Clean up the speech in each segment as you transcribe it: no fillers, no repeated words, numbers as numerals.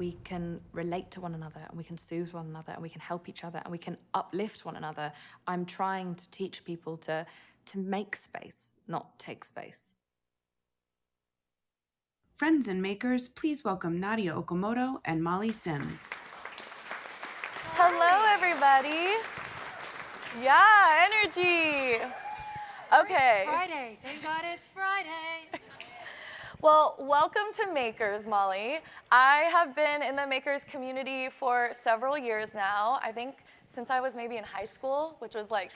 we can relate to one another, and we can soothe one another, and we can help each other, and we can uplift one another. I'm trying to teach people to make space, not take space. Friends and makers, please welcome Nadya Okamoto and Molly Sims. Hello, everybody. Yeah, energy. Okay. It's Friday. Thank God it's Friday. Well, welcome to Makers, Molly. I have been in the Makers community for several years now. I think since I was maybe in high school, which was like,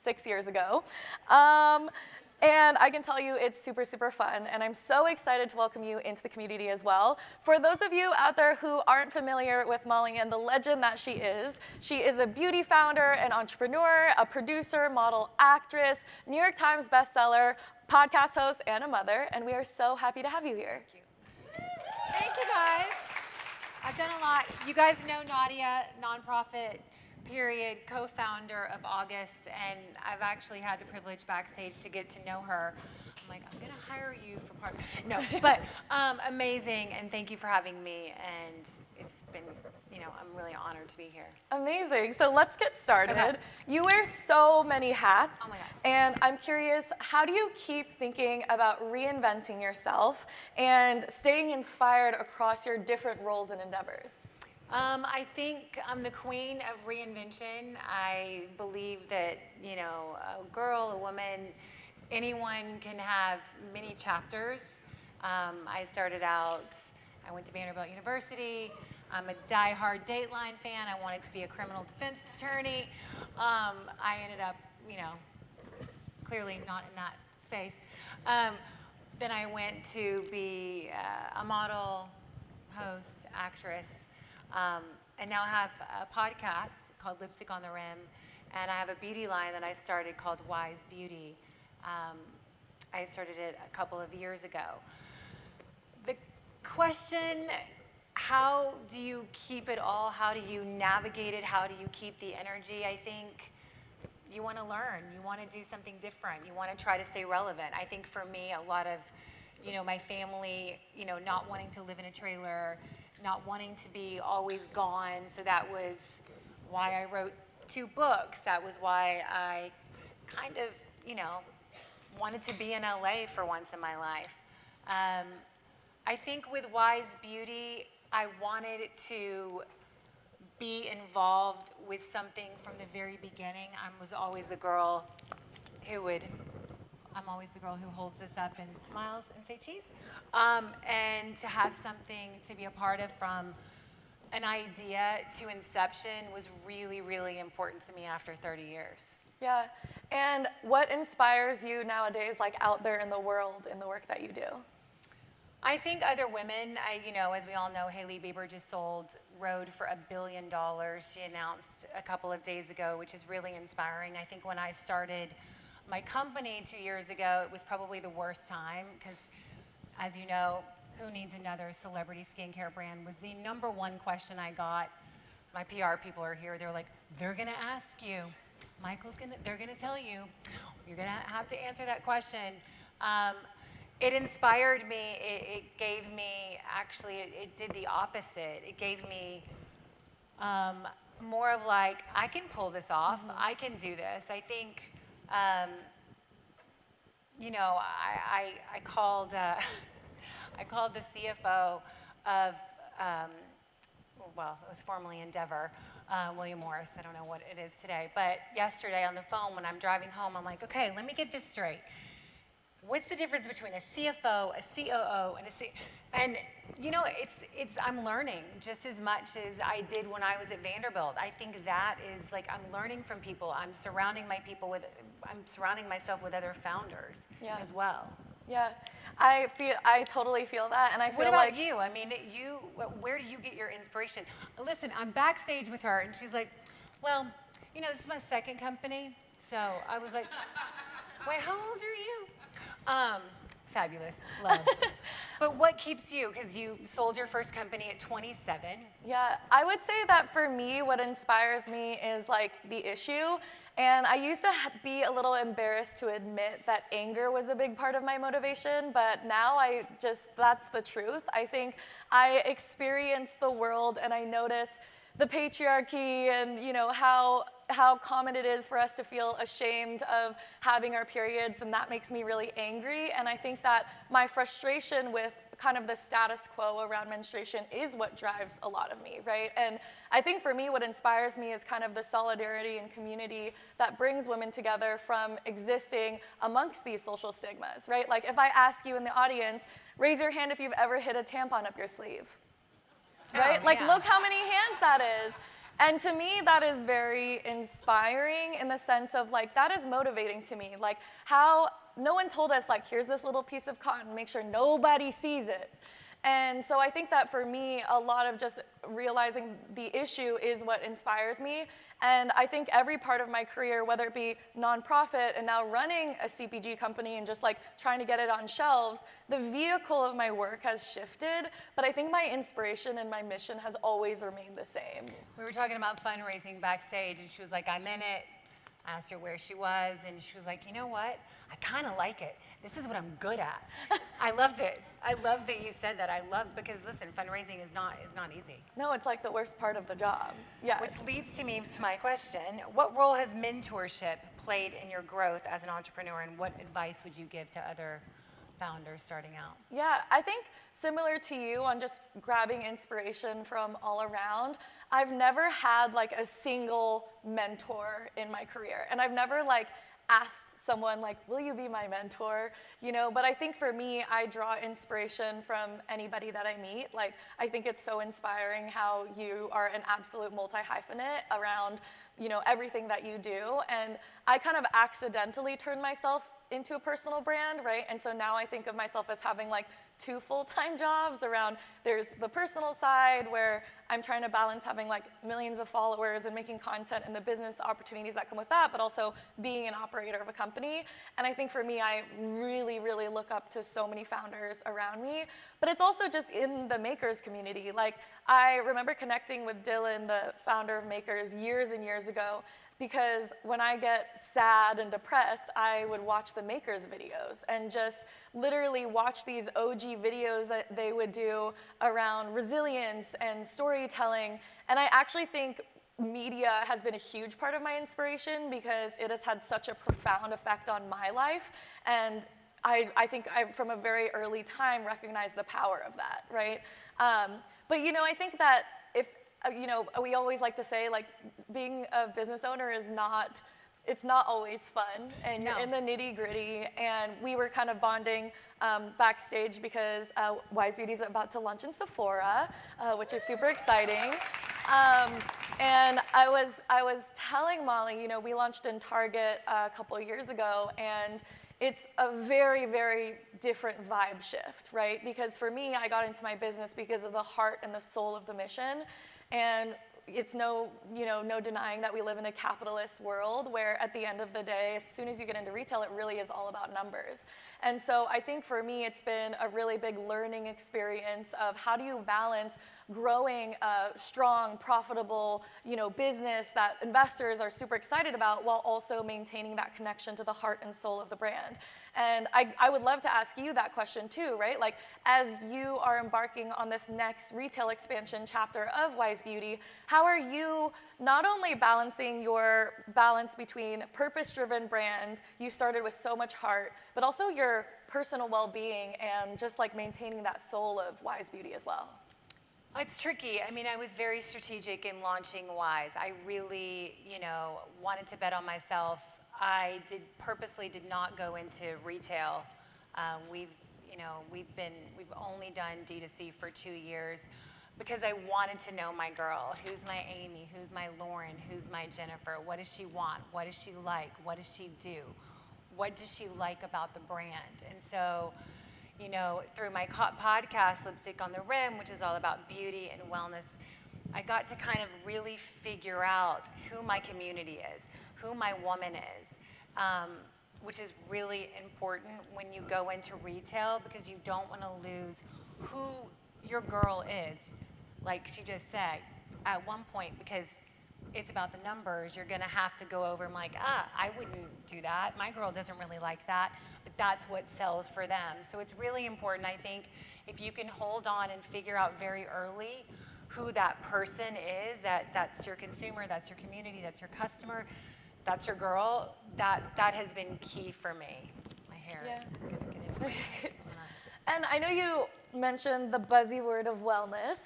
6 years ago. And I can tell you it's super, super fun, and I'm so excited to welcome you into the community as well. For those of you out there who aren't familiar with Molly and the legend that she is a beauty founder, an entrepreneur, a producer, model, actress, New York Times bestseller, podcast host, and a mother, and we are so happy to have you here. Thank you. Thank you, guys. I've done a lot. You guys know Nadya, nonprofit, period, co-founder of August, and I've actually had the privilege backstage to get to know her. I'm like, I'm gonna hire you for part. No, but amazing, and thank you for having me. And it's been, I'm really honored to be here. Amazing. So let's get started. Okay. You wear so many hats. Oh my God. And I'm curious, how do you keep thinking about reinventing yourself and staying inspired across your different roles and endeavors? I think I'm the queen of reinvention. I believe that, a girl, a woman, anyone can have many chapters. I started out, I went to Vanderbilt University. I'm a diehard Dateline fan. I wanted to be a criminal defense attorney. I ended up, clearly not in that space. Then I went to be a model, host, actress. And now I have a podcast called Lipstick on the Rim, and I have a beauty line that I started called YSE Beauty. I started it a couple of years ago. The question, how do you keep it all? How do you navigate it? How do you keep the energy? I think you want to learn. You want to do something different. You want to try to stay relevant. I think for me, a lot of, my family, not wanting to live in a trailer, not wanting to be always gone. So that was why I wrote 2 books. That was why I kind of, wanted to be in LA for once in my life. I think with YSE Beauty, I wanted to be involved with something from the very beginning. I was always the girl who holds this up and smiles and say cheese. And to have something to be a part of from an idea to inception was really, really important to me after 30 years. Yeah. And what inspires you nowadays, like out there in the world, in the work that you do? I think other women, as we all know, Hailey Bieber just sold Rhode for $1 billion. She announced a couple of days ago, which is really inspiring. I think when I started my company 2 years ago, it was probably the worst time because, as you know, who needs another celebrity skincare brand was the #1 question I got. My PR people are here. They're like, they're going to ask you. They're going to tell you. You're going to have to answer that question. It inspired me. It gave me, actually, it did the opposite. It gave me more of like, I can pull this off. Mm-hmm. I can do this. I think, I called the CFO of, it was formerly Endeavor, William Morris. I don't know what it is today. But yesterday on the phone when I'm driving home, I'm like, okay, let me get this straight. What's the difference between a CFO, a COO, and a C? And I'm learning just as much as I did when I was at Vanderbilt. I think that is like I'm learning from people. I'm surrounding myself with other founders as well. Yeah, I totally feel that, and I feel like. What about you? I mean, where do you get your inspiration? Listen, I'm backstage with her, and she's like, well, this is my second company, so I was like, wait, how old are you? Fabulous. Love. But what keeps you? Because you sold your first company at 27. Yeah, I would say that for me, what inspires me is like the issue. And I used to be a little embarrassed to admit that anger was a big part of my motivation, but now that's the truth. I think I experience the world and I notice the patriarchy and how common it is for us to feel ashamed of having our periods, and that makes me really angry. And I think that my frustration with kind of the status quo around menstruation is what drives a lot of me, right? And I think for me, what inspires me is kind of the solidarity and community that brings women together from existing amongst these social stigmas, right? Like if I ask you in the audience, raise your hand if you've ever hid a tampon up your sleeve. Right? Oh, like, yeah. look how many hands that is. And to me, that is very inspiring in the sense of, like, that is motivating to me. Like, how no one told us, like, here's this little piece of cotton, make sure nobody sees it. And so I think that for me, a lot of just realizing the issue is what inspires me. And I think every part of my career, whether it be nonprofit and now running a CPG company and just like trying to get it on shelves, the vehicle of my work has shifted. But I think my inspiration and my mission has always remained the same. We were talking about fundraising backstage, and she was like, I'm in it. I asked her where she was, and she was like, you know what? I kind of like it. This is what I'm good at. I loved it. I love that you said that. Because listen, fundraising is not easy. No, it's like the worst part of the job. Yeah. Which leads to my question. What role has mentorship played in your growth as an entrepreneur, and what advice would you give to other founders starting out? Yeah, I think similar to you on just grabbing inspiration from all around, I've never had like a single mentor in my career. And I've never like asked someone like, will you be my mentor? But I think for me, I draw inspiration from anybody that I meet. Like, I think it's so inspiring how you are an absolute multi-hyphenate around, everything that you do. And I kind of accidentally turned myself into a personal brand, right? And so now I think of myself as having like 2 full-time jobs around, there's the personal side where I'm trying to balance having like millions of followers and making content and the business opportunities that come with that, but also being an operator of a company. And I think for me, I really, really look up to so many founders around me, but it's also just in the makers community. Like, I remember connecting with Dylan, the founder of Makers, years and years ago, because when I get sad and depressed, I would watch the Makers videos and just literally watch these OG videos that they would do around resilience and storytelling. And I actually think media has been a huge part of my inspiration because it has had such a profound effect on my life. And I think I, from a very early time, recognized the power of that, right? But I think that if, we always like to say, like, being a business owner is it's not always fun, and you're in the nitty gritty. And we were kind of bonding backstage because YSE Beauty is about to launch in Sephora, which is super exciting. And I was telling Molly, we launched in Target a couple of years ago, and it's a very, very different vibe shift, right? Because for me, I got into my business because of the heart and the soul of the mission. And it's no denying that we live in a capitalist world where at the end of the day, as soon as you get into retail, it really is all about numbers. And so I think for me, it's been a really big learning experience of how do you balance growing a strong, profitable, business that investors are super excited about while also maintaining that connection to the heart and soul of the brand. And I would love to ask you that question too, right? Like, as you are embarking on this next retail expansion chapter of YSE Beauty, how are you not only balancing your balance between purpose-driven brand, you started with so much heart, but also your personal well-being and just like maintaining that soul of YSE Beauty as well? It's tricky. I mean, I was very strategic in launching Wise. I really, wanted to bet on myself. I purposely did not go into retail. We've only done D2C for 2 years because I wanted to know my girl. Who's my Amy? Who's my Lauren? Who's my Jennifer? What does she want? What does she like? What does she do? What does she like about the brand? And so, through my podcast, Lipstick on the Rim, which is all about beauty and wellness, I got to kind of really figure out who my community is, who my woman is, which is really important when you go into retail, because you don't want to lose who your girl is. Like she just said, at one point, because it's about the numbers, you're gonna have to go over and like, I wouldn't do that. My girl doesn't really like that, but that's what sells for them. So it's really important, I think, if you can hold on and figure out very early who that person is, that's your consumer, that's your community, that's your customer, that's your girl, that has been key for me. My hair is gonna get into it. And I know you mentioned the buzzy word of wellness,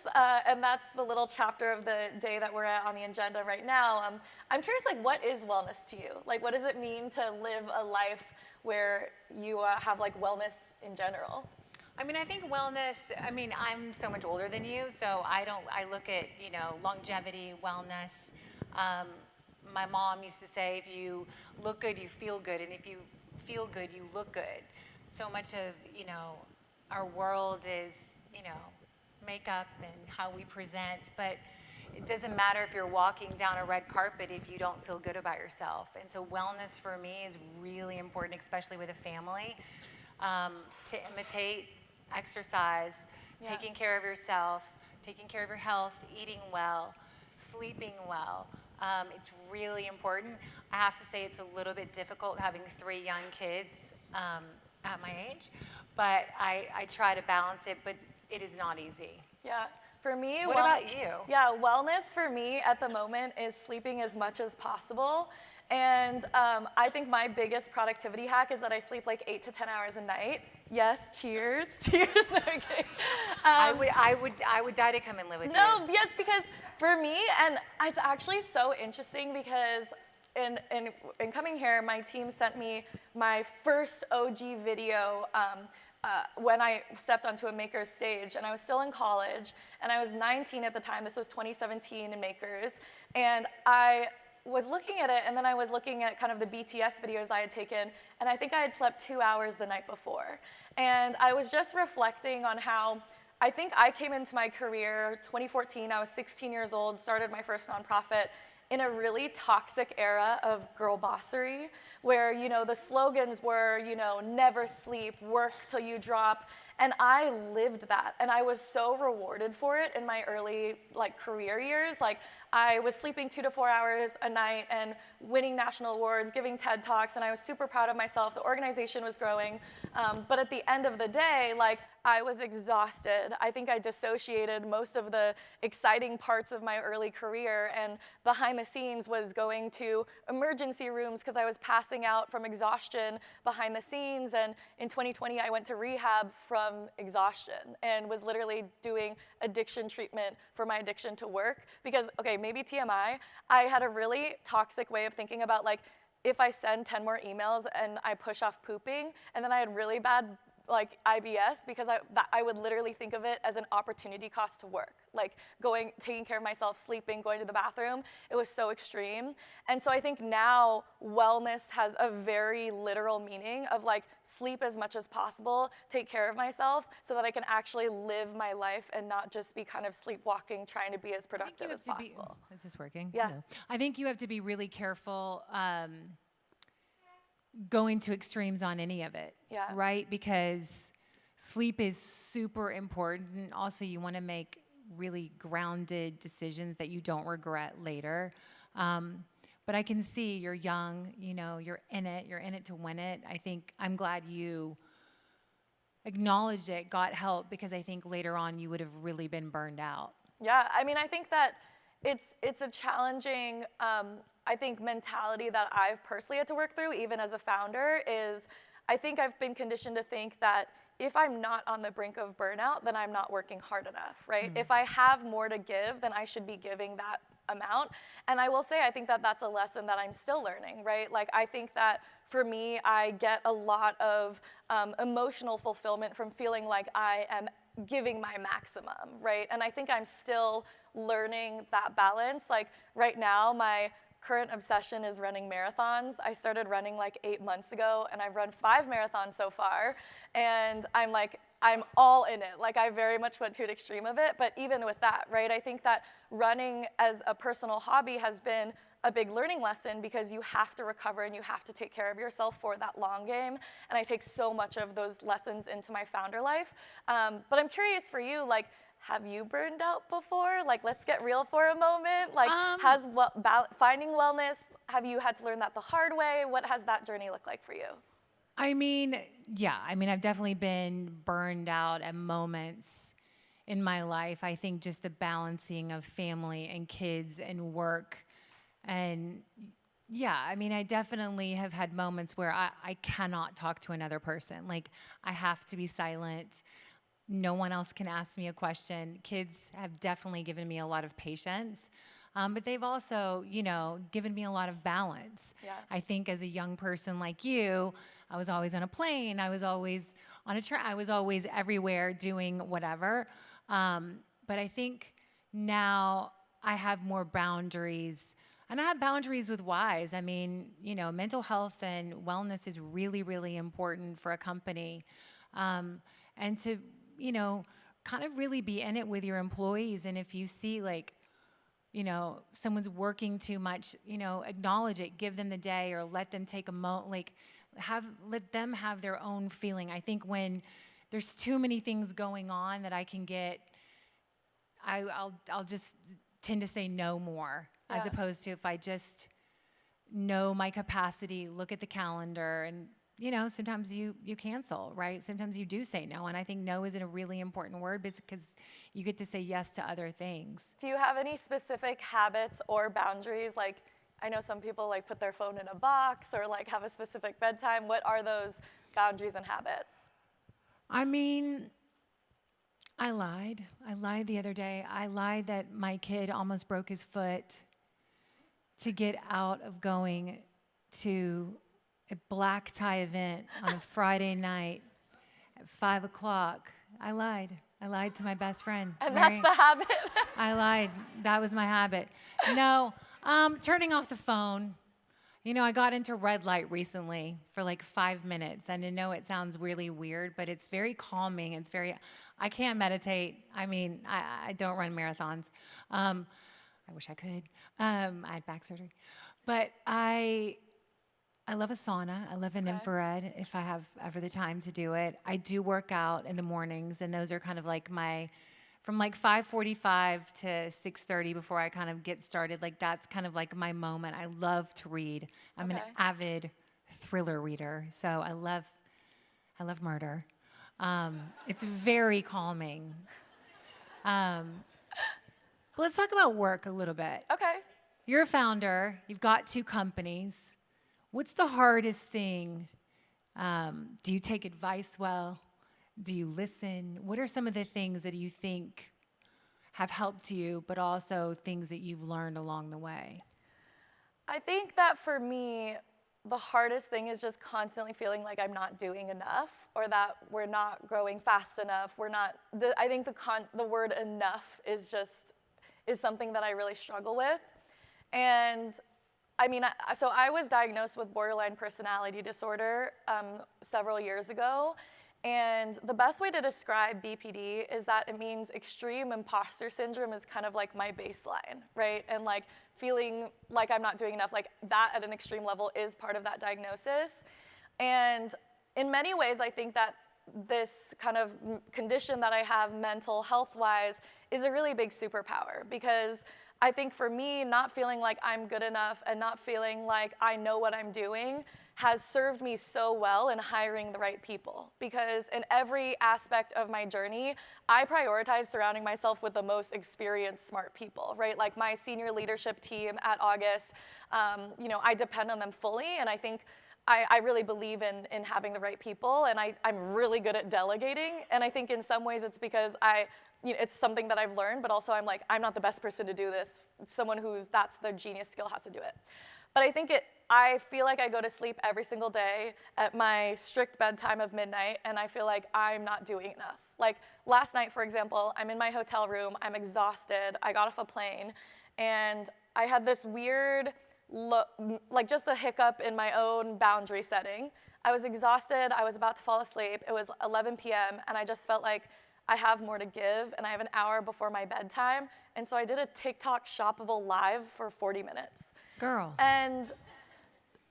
and that's the little chapter of the day that we're at on the agenda right now. I'm curious, like, what is wellness to you? Like, what does it mean to live a life where you have like wellness in general? I mean, I think wellness, I mean, I'm so much older than you, so I look at, you know, longevity, wellness. My mom used to say, if you look good, you feel good, and if you feel good, you look good. So much of, you know, our world is, you know, makeup and how we present, but it doesn't matter if you're walking down a red carpet if you don't feel good about yourself. And so wellness for me is really important, especially with a family, to imitate exercise, taking care of yourself, taking care of your health, eating well, sleeping well. It's really important. I have to say it's a little bit difficult having 3 young kids at my age, but I try to balance it, but it is not easy. Yeah, for me, What about you? Yeah, wellness for me at the moment is sleeping as much as possible. And I think my biggest productivity hack is that I sleep like 8 to 10 hours a night. Yes, cheers, cheers. Okay. I would die to come and live with you. No, yes, because for me, and it's actually so interesting because in coming here, my team sent me my first OG video when I stepped onto a Makers stage, and I was still in college, and I was 19 at the time. This was 2017 in Makers, and I was looking at it, and then I was looking at kind of the BTS videos I had taken, and I think I had slept 2 hours the night before. And I was just reflecting on how I think I came into my career 2014, I was 16 years old, started my first nonprofit in a really toxic era of girl bossery, where, you know, the slogans were, you know, never sleep, work till you drop. And I lived that, and I was so rewarded for it in my early like career years. Like I was sleeping 2 to 4 hours a night and winning national awards, giving TED Talks, and I was super proud of myself. The organization was growing, but at the end of the day, like I was exhausted. I think I dissociated most of the exciting parts of my early career, and behind the scenes was going to emergency rooms because I was passing out from exhaustion behind the scenes. And in 2020, I went to rehab from exhaustion and was literally doing addiction treatment for my addiction to work because, okay, maybe TMI, I had a really toxic way of thinking about like, if I send 10 more emails and I push off pooping, and then I had really bad like IBS because I would literally think of it as an opportunity cost to work, like taking care of myself, sleeping, going to the bathroom. It was so extreme. And so I think now wellness has a very literal meaning of like sleep as much as possible, take care of myself so that I can actually live my life and not just be kind of sleepwalking, trying to be as productive as possible. Is this working? Yeah. No. I think you have to be really careful going to extremes on any of it, Yeah. right? Because sleep is super important. Also, you want to make really grounded decisions that you don't regret later. But I can see you're young, you know, you're in it to win it. I think I'm glad you acknowledged it, got help, because I think later on you would have really been burned out. Yeah, I mean, I think that it's a challenging, I think, mentality that I've personally had to work through, even as a founder, is I think I've been conditioned to think that if I'm not on the brink of burnout, then I'm not working hard enough, right? If I have more to give, then I should be giving that amount. And I will say, I think that that's a lesson that I'm still learning, right? Like, I think that for me, I get a lot of emotional fulfillment from feeling like I am giving my maximum, right? And I think I'm still learning that balance. Like right now, my current obsession is running marathons. I started running like 8 months ago, and I've run 5 marathons so far. And I'm like I'm all in it. Like I very much went to an extreme of it, but even with that, right, I think that running as a personal hobby has been a big learning lesson because you have to recover and you have to take care of yourself for that long game. And I take so much of those lessons into my founder life. But I'm curious for you, like, have you burned out before? Like, let's get real for a moment. Like, finding wellness, have you had to learn that the hard way? What has that journey looked like for you? I mean, yeah, I mean, I've definitely been burned out at moments in my life. I think just the balancing of family and kids and work. And yeah, I mean, I definitely have had moments where I cannot talk to another person. Like, I have to be silent. No one else can ask me a question. Kids have definitely given me a lot of patience. But they've also, you know, given me a lot of balance. Yeah. I think as a young person like you, I was always on a plane. I was always on a train. I was always everywhere doing whatever. But I think now I have more boundaries. And I have boundaries with WISE. I mean, you know, mental health and wellness is really, really important for a company. And to, you know, kind of really be in it with your employees. And if you see like, you know, someone's working too much, you know, acknowledge it, give them the day or let them take a moment, like let them have their own feeling. I think when there's too many things going on that I can get, I'll just tend to say no more as opposed to if I just know my capacity, look at the calendar and, you know, sometimes you cancel, right? Sometimes you do say no. And I think no is a really important word because you get to say yes to other things. Do you have any specific habits or boundaries? Like, I know some people like put their phone in a box or like have a specific bedtime. What are those boundaries and habits? I mean, I lied. I lied the other day. I lied that my kid almost broke his foot to get out of going to a black tie event on a Friday night at 5 o'clock. I lied. I lied to my best friend. And Mary. that's the habit. I lied. That was my habit. No, turning off the phone. You know, I got into red light recently for like 5 minutes. And I know it sounds really weird, but it's very calming. It's very, I can't meditate. I mean, I don't run marathons. I wish I could. I had back surgery. But I love a sauna. I love an infrared if I have ever the time to do it. I do work out in the mornings, and those are kind of like from like 5:45 to 6:30 before I kind of get started. Like that's kind of like my moment. I love to read. I'm an avid thriller reader, so I love murder. It's very calming. But let's talk about work a little bit. Okay. You're a founder. You've got 2 companies. What's the hardest thing? Do you take advice well? Do you listen? What are some of the things that you think have helped you, but also things that you've learned along the way? I think that for me, the hardest thing is just constantly feeling like I'm not doing enough or that we're not growing fast enough. I think the word enough is something that I really struggle with. And I mean, so I was diagnosed with borderline personality disorder several years ago. And the best way to describe BPD is that it means extreme imposter syndrome is kind of like my baseline, right? And like feeling like I'm not doing enough, like that at an extreme level is part of that diagnosis. And in many ways, I think that this kind of condition that I have mental health-wise is a really big superpower because I think for me, not feeling like I'm good enough and not feeling like I know what I'm doing has served me so well in hiring the right people. Because in every aspect of my journey, I prioritize surrounding myself with the most experienced, smart people, right? Like my senior leadership team at August, you know, I depend on them fully, and I think I really believe in having the right people, and I'm really good at delegating, and I think in some ways it's because it's something that I've learned, but also I'm not the best person to do this. Someone that's their genius skill has to do it. But I feel like I go to sleep every single day at my strict bedtime of midnight, and I feel like I'm not doing enough. Like last night, for example, I'm in my hotel room, I'm exhausted, I got off a plane, and I had this weird like just a hiccup in my own boundary setting. I was exhausted, I was about to fall asleep, it was 11 p.m., and I just felt like I have more to give, and I have an hour before my bedtime, and so I did a TikTok shoppable live for 40 minutes. Girl. And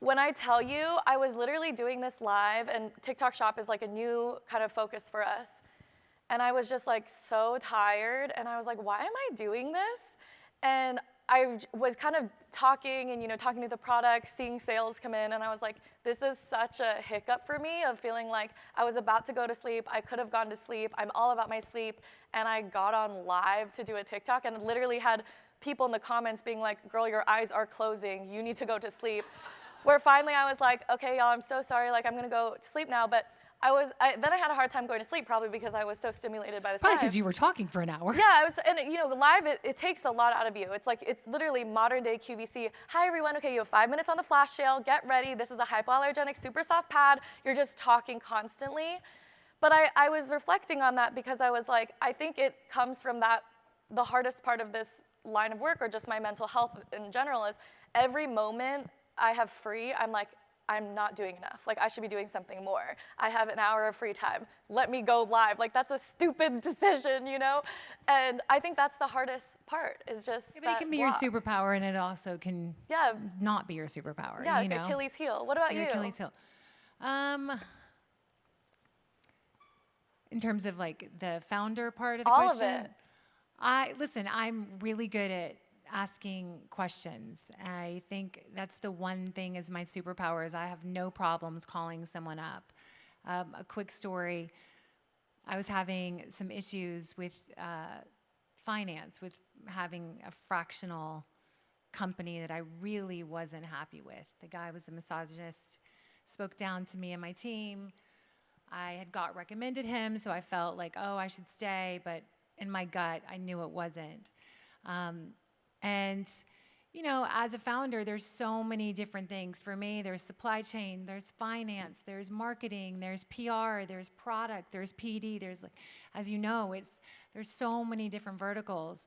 when I tell you, I was literally doing this live, and TikTok Shop is like a new kind of focus for us. And I was just like so tired, and I was like, why am I doing this? And I was kind of talking and, talking to the product, seeing sales come in, and I was like, this is such a hiccup for me of feeling like I was about to go to sleep, I could have gone to sleep, I'm all about my sleep, and I got on live to do a TikTok and literally had people in the comments being like, girl, your eyes are closing, you need to go to sleep. Where finally I was like, okay, y'all, I'm so sorry, like I'm gonna go to sleep now, but then I had a hard time going to sleep, probably because I was so stimulated by the Probably live. because you were talking for an hour. Yeah, and live, it takes a lot out of you. It's literally modern day QVC. Hi everyone, okay, you have 5 minutes on the flash sale, get ready. This is a hypoallergenic super soft pad. You're just talking constantly. But I was reflecting on that because I was like, I think it comes from the hardest part of this line of work, or just my mental health in general, is every moment I have free, I'm like, I'm not doing enough. Like, I should be doing something more. I have an hour of free time. Let me go live. Like, that's a stupid decision, And I think that's the hardest part, is just Yeah, but it can be your superpower, and it also can not be your superpower. Yeah, like Achilles heel. What about your you? Achilles heel. In terms of like the founder part of the All question, of it. Listen, I'm really good at asking questions. I think that's the one thing is my superpower is I have no problems calling someone up. A quick story, I was having some issues with finance, with having a fractional company that I really wasn't happy with. The guy was a misogynist, spoke down to me and my team. I had got recommended him, so I felt like, oh, I should stay, but in my gut, I knew it wasn't. And, as a founder, there's so many different things. For me, there's supply chain, there's finance, there's marketing, there's PR, there's product, there's PD, there's, like, as you know, there's so many different verticals.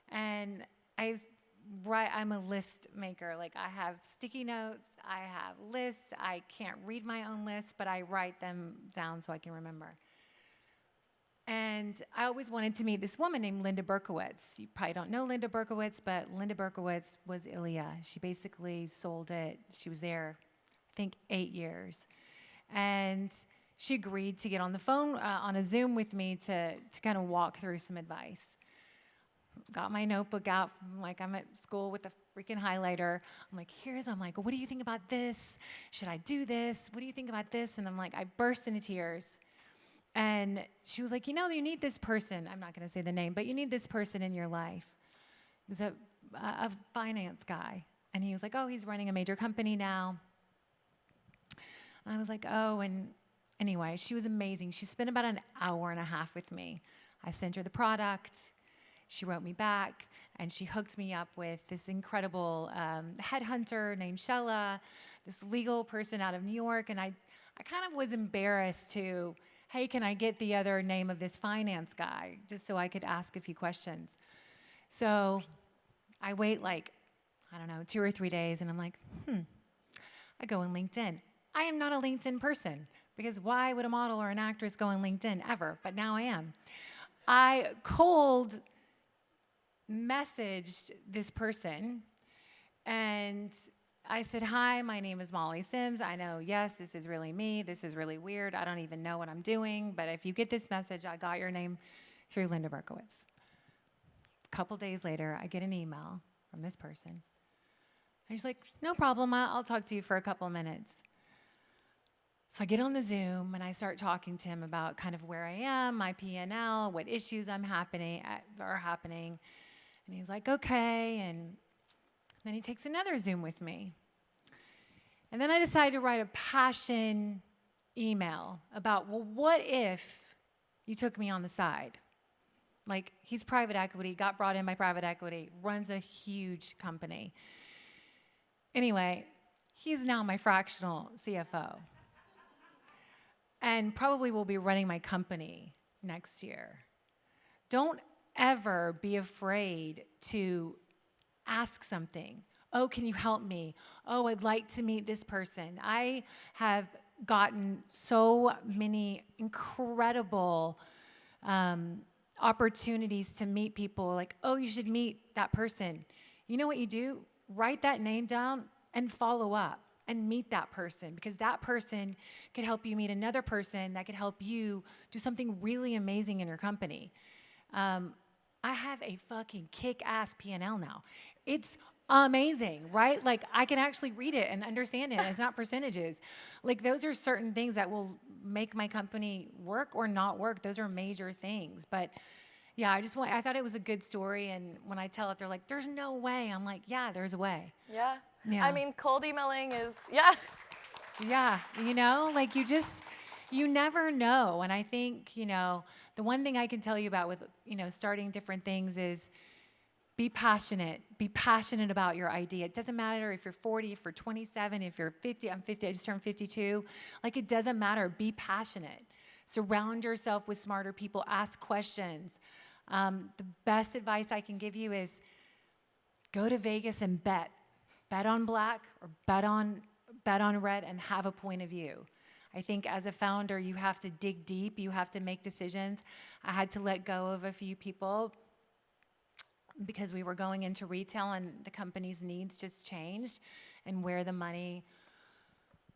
And I'm a list maker. Like, I have sticky notes, I have lists, I can't read my own lists, but I write them down so I can remember. And I always wanted to meet this woman named Linda Berkowitz. You probably don't know Linda Berkowitz, but Linda Berkowitz was Ilya. She basically sold it. She was there, I think, 8 years. And she agreed to get on the phone, on a Zoom with me to kind of walk through some advice. Got my notebook out, like I'm at school with a freaking highlighter. I'm like, what do you think about this? Should I do this? What do you think about this? And I'm like, I burst into tears. And she was like, you need this person. I'm not going to say the name, but you need this person in your life. It was a finance guy. And he was like, oh, he's running a major company now. And I was like, oh, and anyway, she was amazing. She spent about an hour and a half with me. I sent her the product. She wrote me back, and she hooked me up with this incredible headhunter named Shella, this legal person out of New York. And I kind of was embarrassed to, hey, can I get the other name of this finance guy, just so I could ask a few questions. So I wait 2 or 3 days, and I'm like, I go on LinkedIn. I am not a LinkedIn person, because why would a model or an actress go on LinkedIn ever? But now I am. I cold messaged this person, and I said, hi, my name is Molly Sims. I know, yes, this is really me. This is really weird. I don't even know what I'm doing. But if you get this message, I got your name through Linda Berkowitz. A couple days later, I get an email from this person. And she's like, no problem. I'll talk to you for a couple minutes. So I get on the Zoom, and I start talking to him about kind of where I am, my P&L, what issues are happening. And he's like, okay. And then he takes another Zoom with me. And then I decide to write a passion email about, well, what if you took me on the side? Like, he's private equity, got brought in by private equity, runs a huge company. Anyway, he's now my fractional CFO. And probably will be running my company next year. Don't ever be afraid to ask something, oh, can you help me? Oh, I'd like to meet this person. I have gotten so many incredible opportunities to meet people, like, oh, you should meet that person. You know what you do? Write that name down and follow up and meet that person, because that person could help you meet another person that could help you do something really amazing in your company. I have a fucking kick-ass P&L now. It's amazing, right? Like, I can actually read it and understand it. It's not percentages. Like, those are certain things that will make my company work or not work. Those are major things. But yeah, I thought it was a good story. And when I tell it, they're like, there's no way. I'm like, yeah, there's a way. Yeah. Yeah. I mean, cold emailing is, yeah. Yeah, like you never know. And I think, the one thing I can tell you about with, starting different things is be passionate. Be passionate about your idea. It doesn't matter if you're 40, if you're 27, if you're 50. I'm 50, I just turned 52. Like, it doesn't matter. Be passionate. Surround yourself with smarter people. Ask questions. The best advice I can give you is go to Vegas and bet. Bet on black or bet on red and have a point of view. I think as a founder, you have to dig deep. You have to make decisions. I had to let go of a few people because we were going into retail and the company's needs just changed, and where the money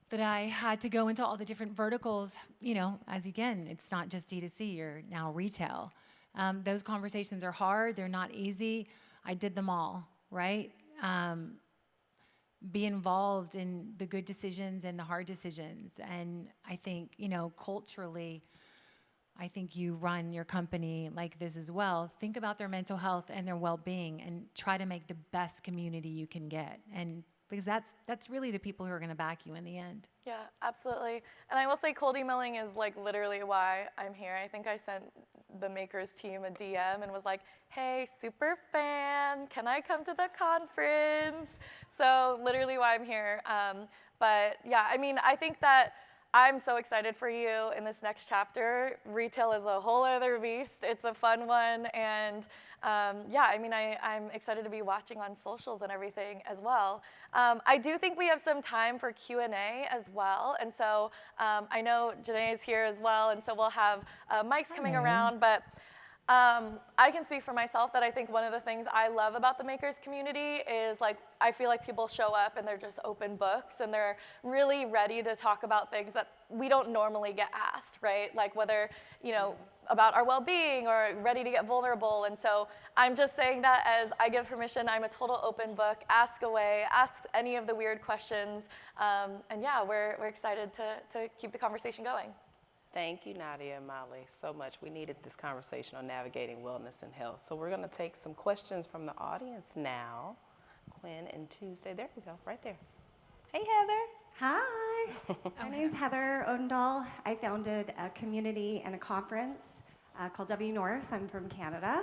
that I had to go into all the different verticals, as again, it's not just D2C, you're now retail. Those conversations are hard. They're not easy. I did them all, right? Be involved in the good decisions and the hard decisions. And I think, culturally, I think you run your company like this as well. Think about their mental health and their well-being and try to make the best community you can get. And because that's really the people who are going to back you in the end. Yeah, absolutely. And I will say cold emailing is like literally why I'm here. I think I sent the Makers team a DM and was like, hey, super fan, can I come to the conference? So literally why I'm here. But yeah, I mean, I think that I'm so excited for you in this next chapter. Retail is a whole other beast. It's a fun one. And yeah, I mean, I'm excited to be watching on socials and everything as well. I do think we have some time for Q&A as well. And so I know Janae is here as well. And so we'll have mics coming around. But I can speak for myself that I think one of the things I love about the Makers community is, like, I feel like people show up and they're just open books and they're really ready to talk about things that we don't normally get asked, right? Like whether, about our well-being or ready to get vulnerable. And so I'm just saying that as I give permission. I'm a total open book. Ask away. Ask any of the weird questions. And yeah, we're excited to keep the conversation going. Thank you, Nadya and Molly, so much. We needed this conversation on navigating wellness and health. So we're going to take some questions from the audience now. Quinn and Tuesday. There we go, right there. Hey, Heather. Hi. My name's Heather Odendahl. I founded a community and a conference called W North. I'm from Canada.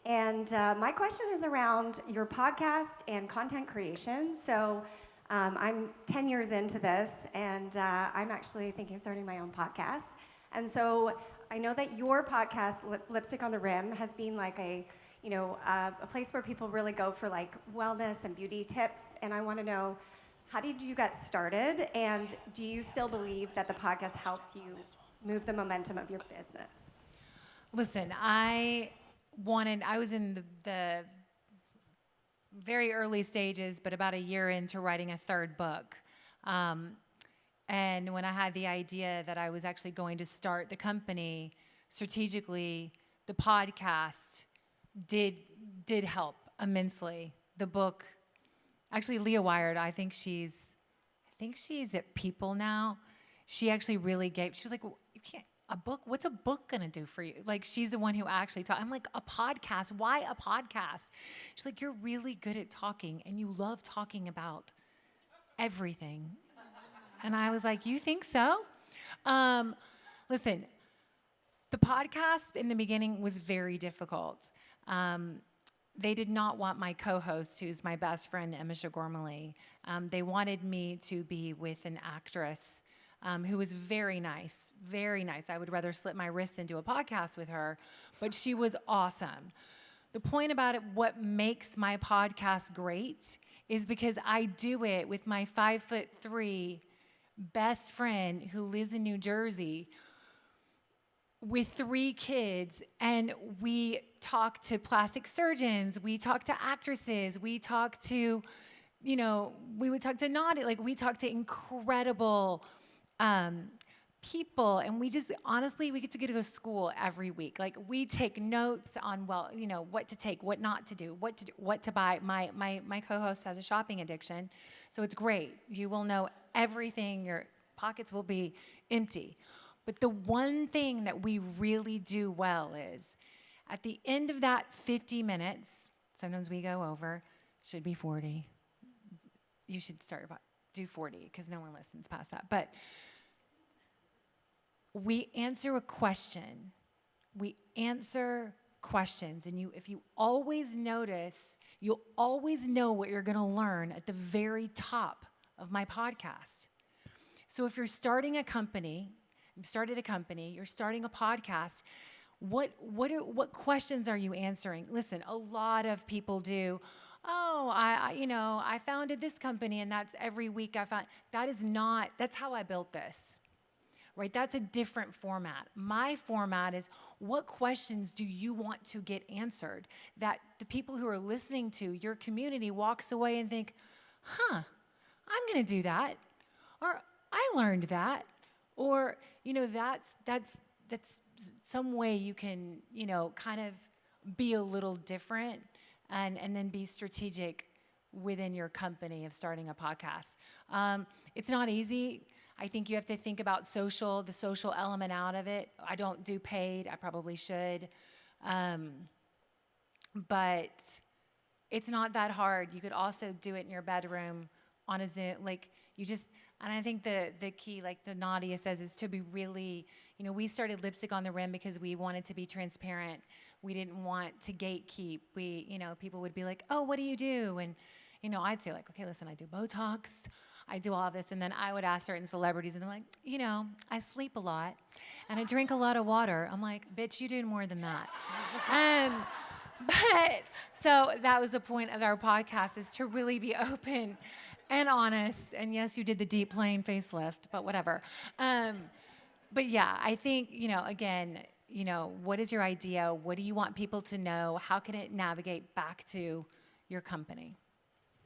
And my question is around your podcast and content creation. So I'm 10 years into this, and I'm actually thinking of starting my own podcast. And so I know that your podcast, Lipstick on the Rim, has been like a place where people really go for like wellness and beauty tips. And I want to know, how did you get started? And do you still believe that the podcast helps you move the momentum of your business? Listen, I was in the very early stages, but about a year into writing a third book. And when I had the idea that I was actually going to start the company strategically, the podcast did help immensely. The book, actually Leah Wired, I think she's at People now. She actually really she was like, well, you can't, a book, what's a book gonna do for you? Like, she's the one who actually taught. I'm like, a podcast, why a podcast? She's like, you're really good at talking and you love talking about everything. And I was like, you think so? Listen, the podcast in the beginning was very difficult. They did not want my co-host, who's my best friend, Emma Shagormally. They wanted me to be with an actress who was very nice, very nice. I would rather slit my wrist than do a podcast with her, but she was awesome. The point about it, what makes my podcast great, is because I do it with my 5'3" best friend who lives in New Jersey with 3 kids, and we talk to plastic surgeons, we talk to actresses, we talk to, we would talk to Nadya, like we talk to incredible people, and we just, honestly, we get to go to school every week. Like we take notes on, what to take, what not to do, what to buy. My co-host has a shopping addiction, so it's great. You will know everything, your pockets will be empty. But the one thing that we really do well is, at the end of that 50 minutes, sometimes we go over, should be 40. You should do 40, because no one listens past that. But we answer a question. We answer questions. And if you always notice, you'll always know what you're going to learn at the very top of my podcast. So if you're starting a company, you've started a company, you're starting a podcast, what questions are you answering? Listen, a lot of people do, I founded this company, and that's every week that's how I built this, right? That's a different format. My format is, what questions do you want to get answered that the people who are listening to your community walks away and think, I'm going to do that, or I learned that, or, that's some way you can, kind of be a little different and then be strategic within your company of starting a podcast. It's not easy. I think you have to think about the social element out of it. I don't do paid. I probably should. But it's not that hard. You could also do it in your bedroom on a Zoom. And I think the key, like the Nadya says, is to be really, we started Lipstick on the Rim because we wanted to be transparent. We didn't want to gatekeep. People would be like, oh, what do you do? And, I'd say like, okay, listen, I do Botox. I do all of this. And then I would ask certain celebrities, and they're like, I sleep a lot and I drink a lot of water. I'm like, bitch, you do more than that. But so that was the point of our podcast, is to really be open and honest. And yes, you did the deep plane facelift, but whatever. But yeah, I think, again, what is your idea? What do you want people to know? How can it navigate back to your company?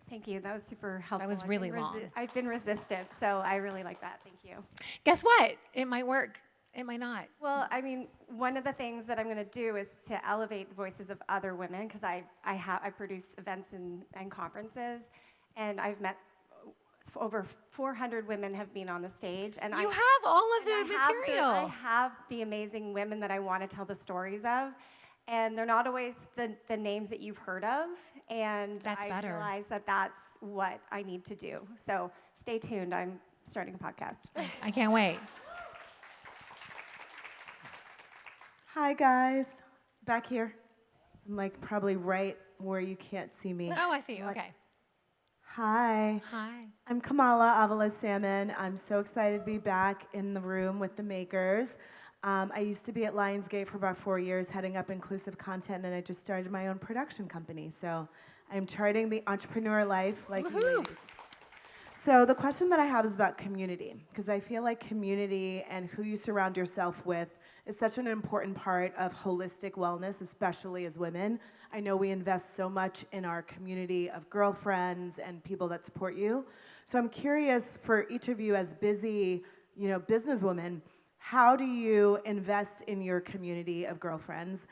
Thank you. That was super helpful. That was really long. I've been resistant, so I really like that. Thank you. Guess what? It might work. It might not. Well, one of the things that I'm going to do is to elevate the voices of other women, because I produce events and conferences, and I've met over 400 women have been on the stage. And you have all of the material. I have the amazing women that I want to tell the stories of, and they're not always the names that you've heard of. And I realize that that's what I need to do. So stay tuned. I'm starting a podcast. I can't wait. Hi, guys. Back here. I'm probably right where you can't see me. Oh, I see you. Okay. Hi. Hi. I'm Kamala Avila-Salmon. I'm so excited to be back in the room with the makers. I used to be at Lionsgate for about 4 years, heading up inclusive content, and I just started my own production company. So I'm charting the entrepreneur life like you ladies. So the question that I have is about community, because I feel like community and who you surround yourself with is such an important part of holistic wellness, especially as women. I know we invest so much in our community of girlfriends and people that support you. So I'm curious, for each of you as busy, businesswomen, how do you invest in your community of girlfriends?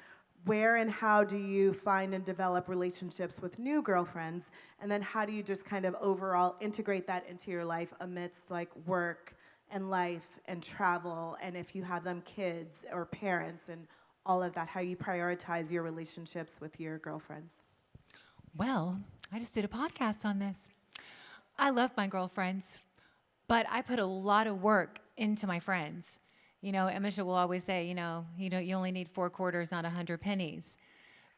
Where and how do you find and develop relationships with new girlfriends? And then how do you just kind of overall integrate that into your life amidst work and life and travel, and if you have them kids or parents and all of that, how you prioritize your relationships with your girlfriends? Well, I just did a podcast on this. I love my girlfriends, but I put a lot of work into my friends. Amisha will always say, you only need 4 quarters, not 100 pennies.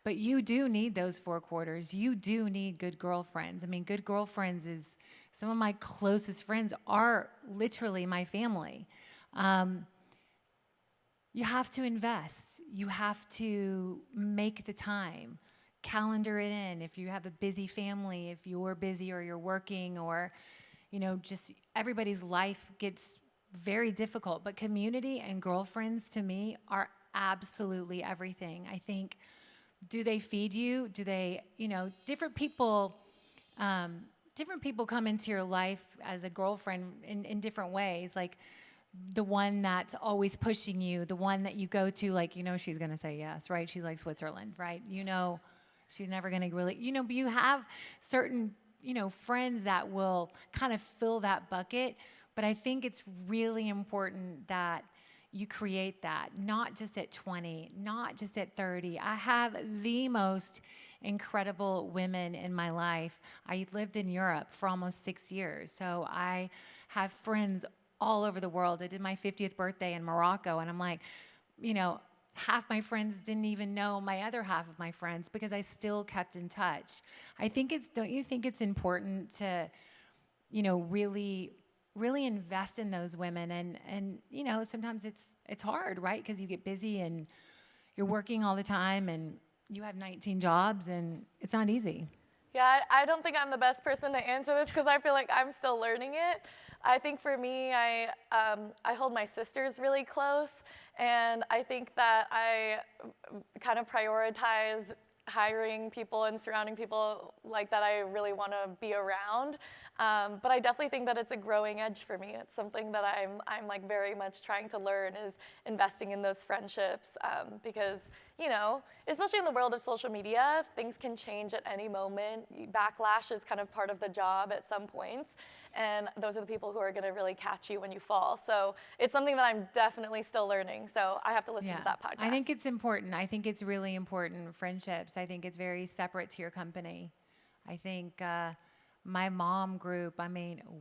But you do need those 4 quarters. You do need good girlfriends. Good girlfriends is, some of my closest friends are literally my family. You have to invest. You have to make the time. calendar it in. If you have a busy family, if you're busy or you're working, or, just everybody's life gets very difficult. But community and girlfriends to me are absolutely everything. I think, do they feed you? Do they, different people come into your life as a girlfriend in different ways. Like the one that's always pushing you, the one that you go to, like, she's going to say yes, right? She's like Switzerland, right? She's never going to really, but you have certain, friends that will kind of fill that bucket. But I think it's really important that you create that, not just at 20, not just at 30. I have the most incredible women in my life. I lived in Europe for almost 6 years, so I have friends all over the world. I did my 50th birthday in Morocco, and I'm like, half my friends didn't even know my other half of my friends because I still kept in touch. Don't you think it's important to, really invest in those women, and sometimes it's hard, right? Because you get busy and you're working all the time and you have 19 jobs and it's not easy. Yeah, I don't think I'm the best person to answer this because I feel like I'm still learning it. I think for me, I hold my sisters really close, and I think that I kind of prioritize hiring people and surrounding people like that I really want to be around. But I definitely think that it's a growing edge for me. It's something that I'm like very much trying to learn, is investing in those friendships, because, especially in the world of social media, things can change at any moment. Backlash is kind of part of the job at some points, and those are the people who are going to really catch you when you fall. So it's something that I'm definitely still learning. So I have to listen to that podcast. I think it's important. I think it's really important. Friendships, I think it's very separate to your company. I think my mom group,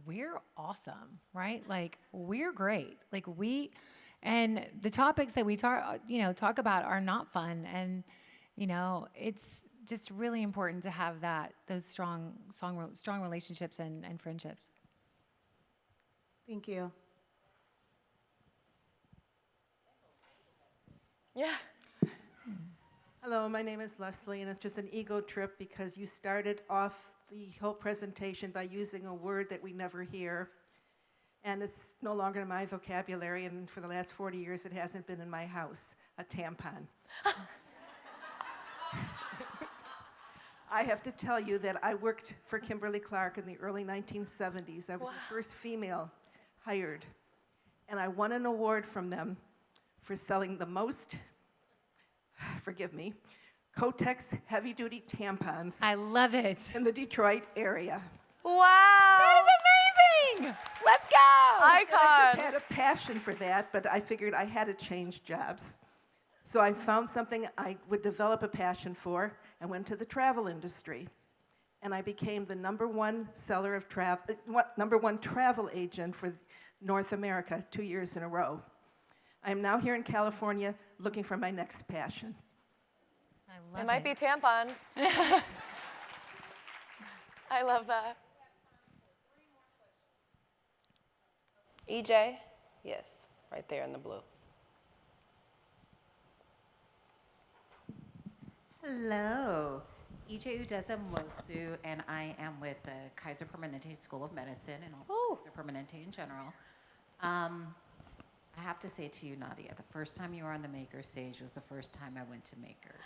we're awesome, right? Like, we're great. Like, and the topics that we talk about are not fun. And, it's just really important to have those strong relationships and friendships. Thank you. Yeah. Hello, my name is Leslie, and it's just an ego trip because you started off the whole presentation by using a word that we never hear, and it's no longer in my vocabulary, and for the last 40 years it hasn't been in my house, a tampon. I have to tell you that I worked for Kimberly-Clark in the early 1970s. I was the first female hired, and I won an award from them for selling the most, forgive me, Kotex heavy-duty tampons. I love it. In the Detroit area. Wow. That is amazing. Let's go. I Icon. just had a passion for that, but I figured I had to change jobs. So I found something I would develop a passion for and went to the travel industry. And I became the #1 seller of #1 travel agent for North America 2 years in a row. I am now here in California looking for my next passion. I love It might be tampons. I love that. EJ? Yes, right there in the blue. Hello, EJ Udeza Mwosu, and I am with the Kaiser Permanente School of Medicine and also Kaiser Permanente in general. I have to say to you, Nadya, the first time you were on the Makers stage was the first time I went to Makers.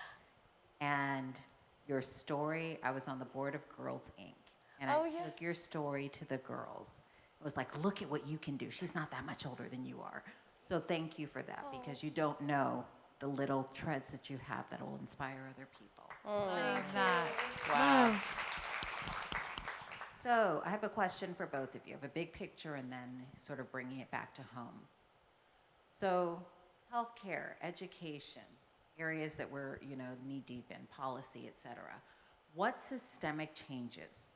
And your story, I was on the board of Girls Inc. And I took your story to the girls. It was like, look at what you can do. She's not that much older than you are. So thank you for that, because you don't know the little treads that you have that will inspire other people. Love that. Wow. So I have a question for both of you. I have a big picture and then sort of bringing it back to home. So healthcare, education, areas that we're knee-deep in, policy, et cetera. What systemic changes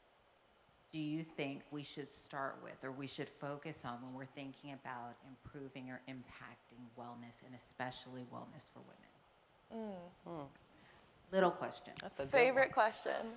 do you think we should start with, or we should focus on when we're thinking about improving or impacting wellness, and especially wellness for women? Little question. That's a good Favorite question.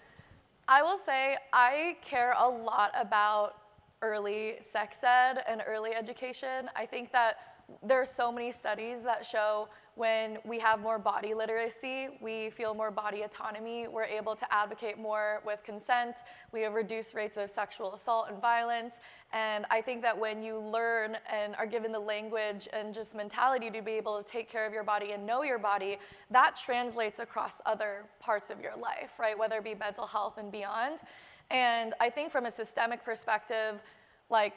I will say I care a lot about early sex ed and early education. I think that there are so many studies that show when we have more body literacy, we feel more body autonomy, we're able to advocate more with consent, we have reduced rates of sexual assault and violence, and I think that when you learn and are given the language and just mentality to be able to take care of your body and know your body, that translates across other parts of your life, right? Whether it be mental health and beyond. And I think from a systemic perspective, like,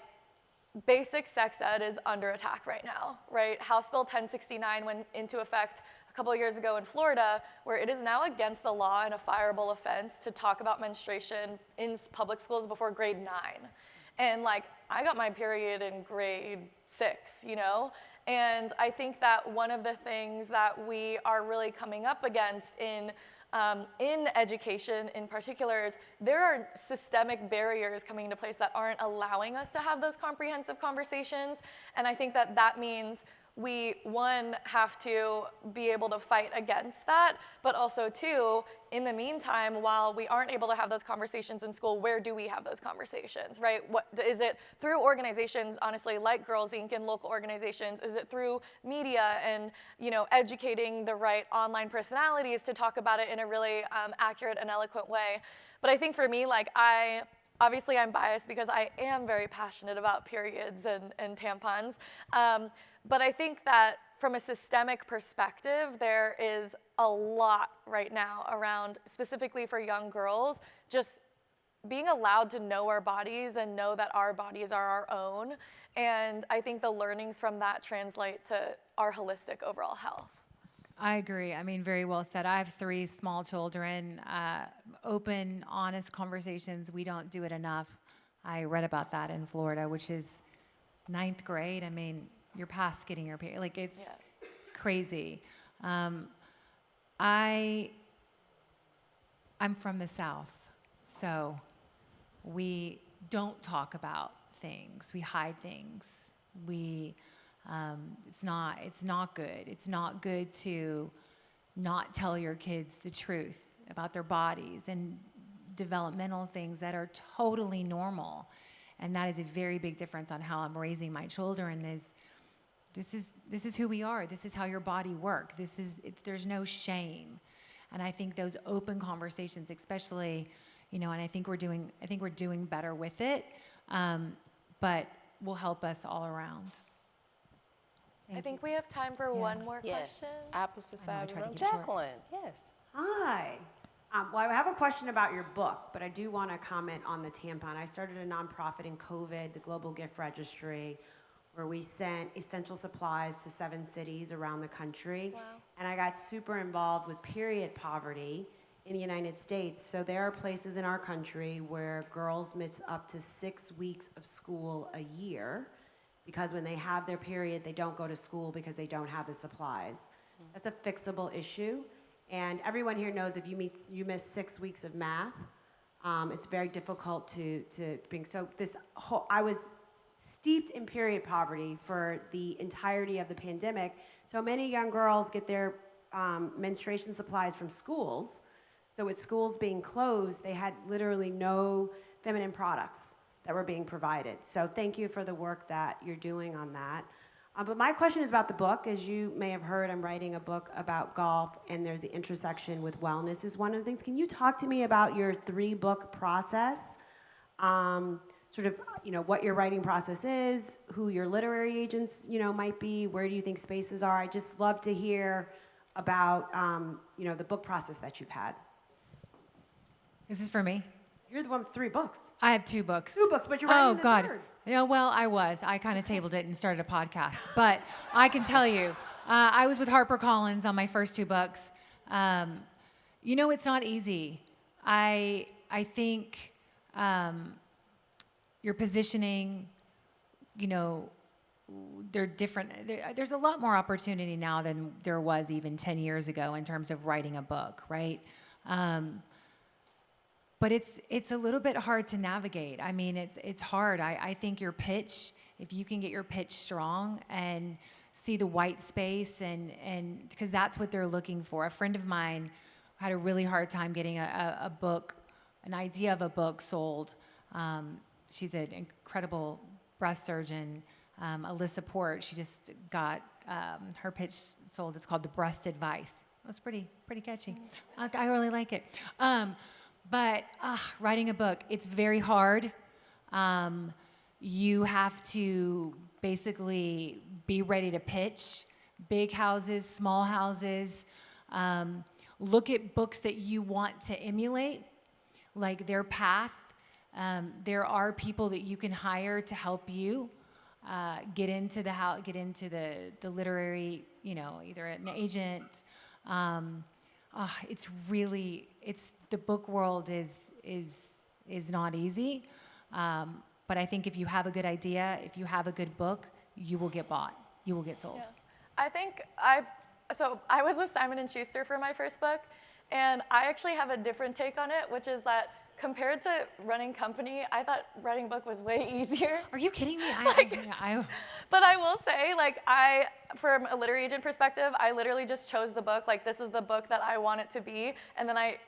basic sex ed is under attack right now, right? House Bill 1069 went into effect a couple of years ago in Florida, where it is now against the law and a fireable offense to talk about menstruation in public schools before grade 9. And like, I got my period in grade 6, you know? And I think that one of the things that we are really coming up against in education in particular is there are systemic barriers coming into place that aren't allowing us to have those comprehensive conversations. And I think that that means we, one, have to be able to fight against that, but also two, in the meantime, while we aren't able to have those conversations in school, where do we have those conversations, right? What, is it through organizations, honestly, like Girls Inc. and local organizations? Is it through media and, you know, educating the right online personalities to talk about it in a really accurate and eloquent way? But I think for me, like, obviously I'm biased because I am very passionate about periods and tampons. But I think that from a systemic perspective, there is a lot right now around, specifically for young girls, just being allowed to know our bodies and know that our bodies are our own. And I think the learnings from that translate to our holistic overall health. I agree. I mean, very well said. I have 3 small children. Open, honest conversations. We don't do it enough. I read about that in Florida, which is 9th grade. I mean, you're past getting your period. Like, it's crazy. I'm from the South, so we don't talk about things. We hide things. It's not good. It's not good to not tell your kids the truth about their bodies and developmental things that are totally normal. And that is a very big difference on how I'm raising my children. This is who we are. This is how your body works. There's no shame. And I think those open conversations, especially, you know, and I think we're doing better with it, but will help us all around. I think we have time for one more question. Opposite side of the room. keep it short. Jacqueline, yes. Hi. Well, I have a question about your book, but I do want to comment on the tampon. I started a nonprofit in COVID, the Global Gift Registry, where we sent essential supplies to 7 cities around the country. Wow. And I got super involved with period poverty in the United States. So there are places in our country where girls miss up to 6 weeks of school a year because when they have their period, they don't go to school because they don't have the supplies. That's a fixable issue. And everyone here knows if you miss 6 weeks of math, it's very difficult to bring. So I was steeped in period poverty for the entirety of the pandemic. So many young girls get their menstruation supplies from schools. So with schools being closed, they had literally no feminine products that were being provided. So thank you for the work that you're doing on that. But my question is about the book. As you may have heard, I'm writing a book about golf, and there's the intersection with wellness is one of the things. Can you talk to me about your 3-book process? Sort of, you know, what your writing process is, who your literary agents, you know, might be, where do you think spaces are? I just love to hear about, you know, the book process that you've had. Is this for me? You're the one with 3 books. I have 2 books. 2 books, but you're writing the God. third. No, well, I kind of tabled it and started a podcast. But I can tell you, I was with HarperCollins on my first 2 books. You know, it's not easy. I think your positioning, you know, they're different. There's a lot more opportunity now than there was even 10 years ago in terms of writing a book, right? But it's a little bit hard to navigate. I mean, it's hard. I think your pitch, if you can get your pitch strong and see the white space and because that's what they're looking for. A friend of mine had a really hard time getting a book, an idea of a book sold. She's an incredible breast surgeon, Alyssa Port, she just got her pitch sold. It's called The Breast Advice. It was pretty catchy. I really like it. But writing a book, it's very hard. You have to basically be ready to pitch big houses, small houses. Look at books that you want to emulate, like their path. There are people that you can hire to help you get into the literary, either an agent. The book world is not easy. But I think if you have a good idea, if you have a good book, you will get bought. You will get sold. Yeah. I think I was with Simon & Schuster for my first book, and I actually have a different take on it, which is that compared to running company, I thought writing a book was way easier. Are you kidding me? But I will say, from a literary agent perspective, I literally just chose the book, this is the book that I want it to be, and then I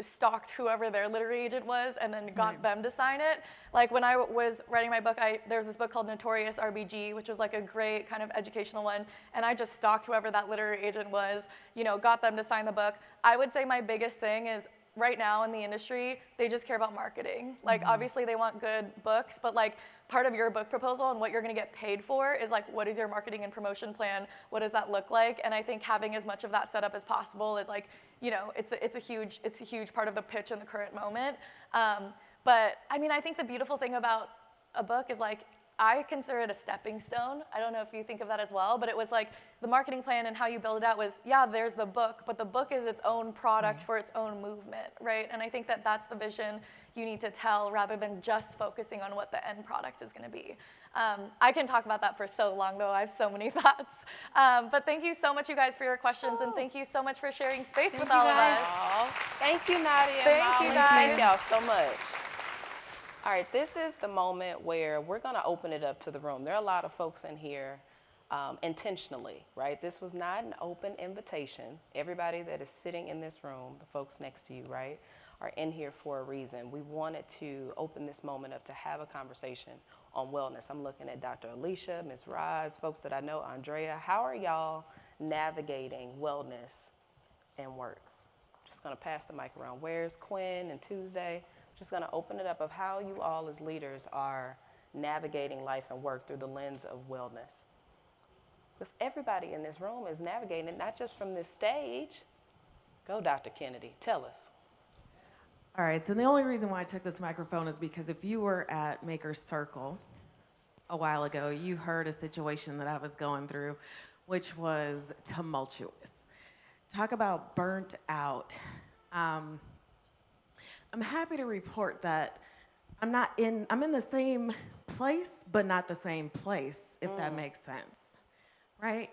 stalked whoever their literary agent was and then got them to sign it. When I was writing my book, there was this book called Notorious RBG, which was a great kind of educational one, and I just stalked whoever that literary agent was, got them to sign the book. I would say my biggest thing is right now in the industry, they just care about marketing. Obviously they want good books, but part of your book proposal and what you're gonna get paid for is what is your marketing and promotion plan? What does that look like? And I think having as much of that set up as possible is it's a huge part of the pitch in the current moment. But I mean, I think the beautiful thing about a book is I consider it a stepping stone. I don't know if you think of that as well, but it was the marketing plan and how you build it out was, there's the book, but the book is its own product for its own movement, right? And I think that that's the vision you need to tell rather than just focusing on what the end product is gonna be. I can talk about that for so long though, I have so many thoughts. But thank you so much you guys for your questions and thank you so much for sharing space with all of us. Thank you, Nadya. Thank you guys. Thank y'all so much. All right, this is the moment where we're gonna open it up to the room. There are a lot of folks in here intentionally, right? This was not an open invitation. Everybody that is sitting in this room, the folks next to you, right, are in here for a reason. We wanted to open this moment up to have a conversation on wellness. I'm looking at Dr. Alicia, Ms. Roz, folks that I know, Andrea. How are y'all navigating wellness and work? Just gonna pass the mic around. Where's Quinn and Tuesday? Just gonna open it up of how you all as leaders are navigating life and work through the lens of wellness. Because everybody in this room is navigating it, not just from this stage. Go, Dr. Kennedy, tell us. All right, so the only reason why I took this microphone is because if you were at Maker's Circle a while ago, you heard a situation that I was going through, which was tumultuous. Talk about burnt out. I'm happy to report that I'm in the same place, but not the same place, if that makes sense, right?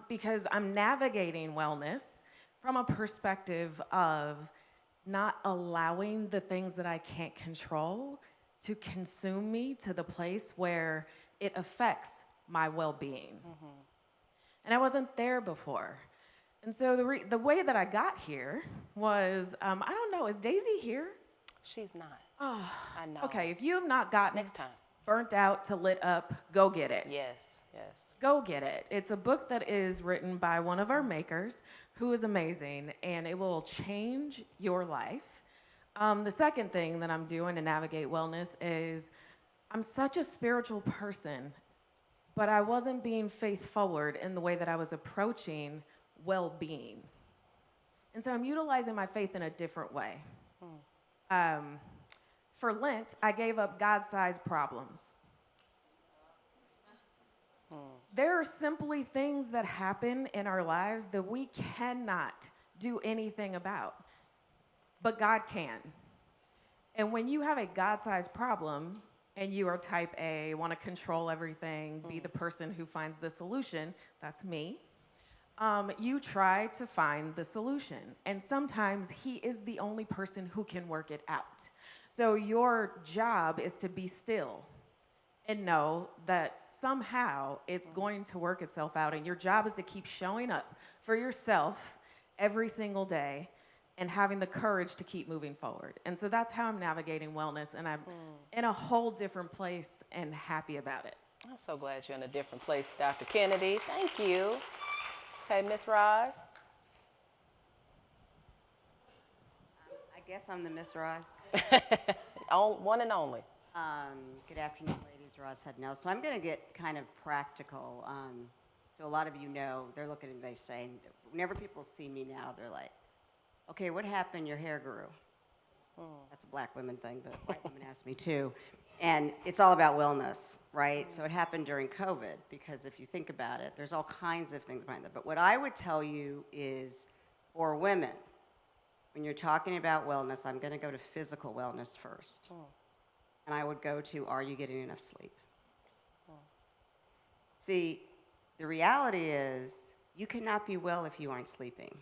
Because I'm navigating wellness from a perspective of not allowing the things that I can't control to consume me to the place where it affects my well-being. And I wasn't there before. And so the way that I got here was, I don't know, is Daisy here? She's not. Oh, I know. Okay, if you have not gotten Next time. Burnt Out to Lit Up, go get it. Yes, yes. Go get it. It's a book that is written by one of our makers who is amazing, and it will change your life. The second thing that I'm doing to navigate wellness is I'm such a spiritual person, but I wasn't being faith forward in the way that I was approaching well-being. And so I'm utilizing my faith in a different way. For Lent, I gave up God-sized problems. There are simply things that happen in our lives that we cannot do anything about, but God can. And when you have a God-sized problem and you are type A, want to control everything, be the person who finds the solution, that's me, you try to find the solution. And sometimes he is the only person who can work it out. So your job is to be still and know that somehow it's going to work itself out. And your job is to keep showing up for yourself every single day and having the courage to keep moving forward. And so that's how I'm navigating wellness. And I'm in a whole different place and happy about it. I'm so glad you're in a different place, Dr. Kennedy. Thank you. Okay, Miss Roz. I guess I'm the Miss Roz. One and only. Good afternoon, ladies. Roz Hudnell. So I'm going to get kind of practical. So a lot of you know, they're looking and they say, whenever people see me now, they're like, okay, what happened? Your hair grew. That's a black women thing, but white women ask me too. And it's all about wellness, right? So it happened during COVID, because if you think about it, there's all kinds of things behind that. But what I would tell you is, for women, when you're talking about wellness, I'm going to go to physical wellness first. And I would go to, are you getting enough sleep? See, the reality is, you cannot be well if you aren't sleeping.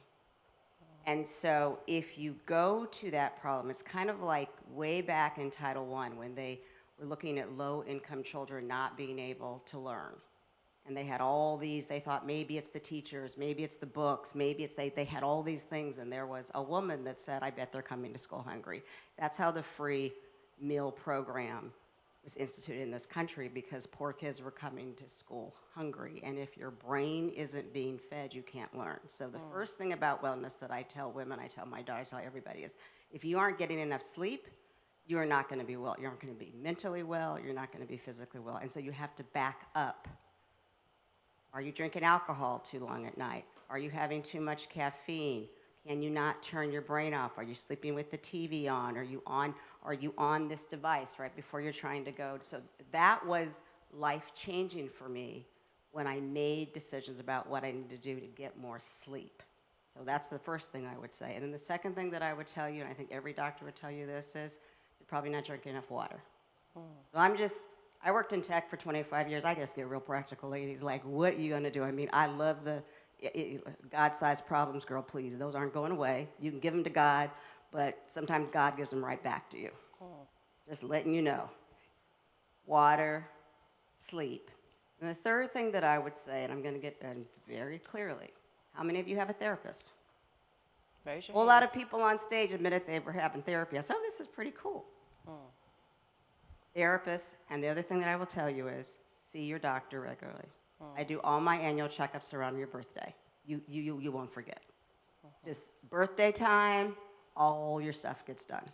And so if you go to that problem, it's kind of like way back in Title I when they were looking at low-income children not being able to learn. And they had all these, they thought maybe it's the teachers, maybe it's the books, maybe it's they had all these things, and there was a woman that said, I bet they're coming to school hungry. That's how the free meal program was instituted in this country, because poor kids were coming to school hungry. And if your brain isn't being fed, you can't learn. So the first thing about wellness that I tell women, I tell my daughters, I tell everybody is, if you aren't getting enough sleep, you're not going to be well. You aren't going to be mentally well. You're not going to be physically well. And so you have to back up. Are you drinking alcohol too long at night? Are you having too much caffeine? Can you not turn your brain off? Are you sleeping with the TV on? Are you on this device right before you're trying to go? So that was life-changing for me when I made decisions about what I need to do to get more sleep. So that's the first thing I would say. And then the second thing that I would tell you, and I think every doctor would tell you this, is you're probably not drinking enough water. So I worked in tech for 25 years. I just get real practical, ladies. Like, what are you going to do? I mean, I love the God-sized problems, girl, please. Those aren't going away. You can give them to God, but sometimes God gives them right back to you. Just letting you know. Water, sleep. And the third thing that I would say, and I'm going to get very clearly, how many of you have a therapist? Raise your Well, a hands. lot of people on stage admitted they were having therapy. I said, oh, this is pretty cool. Therapists, and the other thing that I will tell you is, see your doctor regularly. I do all my annual checkups around your birthday. You won't forget. Just birthday time, all your stuff gets done.